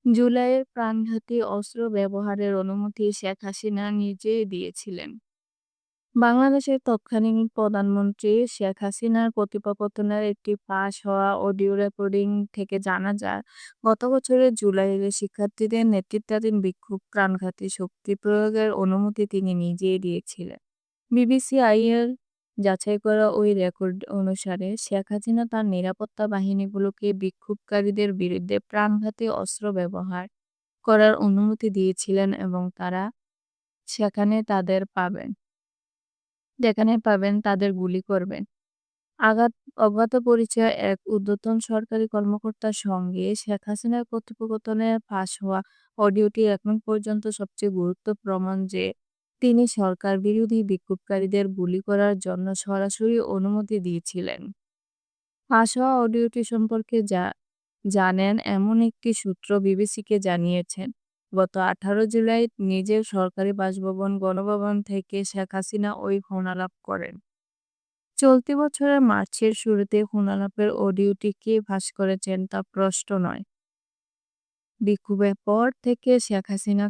জুলাইয়ে প্রাণঘাতী অস্ত্র ব্যবহারের অনুমতি শেখ হাসিনা নিজেই দিয়েছিলেন। বাংলাদেশের তৎকালীন প্রধানমন্ত্রী শেখ হাসিনার কথোপকথনের একটি ফাঁস হওয়া অডিও রেকর্ডিং থেকে জানা যায়, গত বছরের জুলাইয়ে শিক্ষার্থীদের নেতৃত্বাধীন বিক্ষোভ প্রাণঘাতী শক্তি প্রয়োগের অনুমতি তিনি নিজেই দিয়েছিলেন। বিবিসি আইয়ের যাচাই করা ওই রেকর্ড অনুসারে শেখ হাসিনা তার নিরাপত্তা বাহিনীগুলোকে বিক্ষোভকারীদের বিরুদ্ধে প্রাণঘাতী অস্ত্র ব্যবহার করার অনুমতি দিয়েছিলেন এবং তারা সেখানে তাদের পাবেন যেখানে পাবেন তাদের গুলি করবেন। আঘাত অজ্ঞাত পরিচয় এক ঊর্ধ্বতন সরকারি কর্মকর্তার সঙ্গে শেখ হাসিনার কথোপকথনে ফাঁস হওয়া অডিওটি এখন পর্যন্ত সবচেয়ে গুরুত্ব প্রমাণ যে তিনি সরকার বিরোধী বিক্ষোভকারীদের গুলি করার জন্য সরাসরি অনুমতি দিয়েছিলেন। ফাঁস হওয়া অডিওটি সম্পর্কে জানেন এমন একটি সূত্র বিবিসিকে জানিয়েছেন, গত 18 জুলাই নিজের সরকারি বাসভবন গণভবন থেকে শেখ হাসিনা ওই ফোনালাপ করেন। চলতি বছরের মার্চের শুরুতে ফোনালাপের অডিওটি কে ফাঁস করেছেন তা প্রশ্ন নয়। বিক্ষোভের পর থেকে শেখ হাসিনা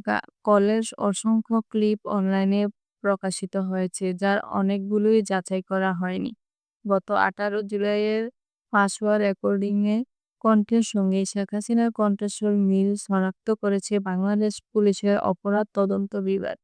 কলের অসংখ্য ক্লিপ অনলাইনে প্রকাশিত হয়েছে, যার অনেকগুলোই যাচাই করা হয়নি। গত 18 জুলাইয়ের ফাঁস হওয়া রেকর্ডিংয়ে কণ্ঠের সঙ্গে শেখ হাসিনার কণ্ঠস্বর মিল শনাক্ত করেছে বাংলাদেশ পুলিশের অপরাধ তদন্ত বিভাগ।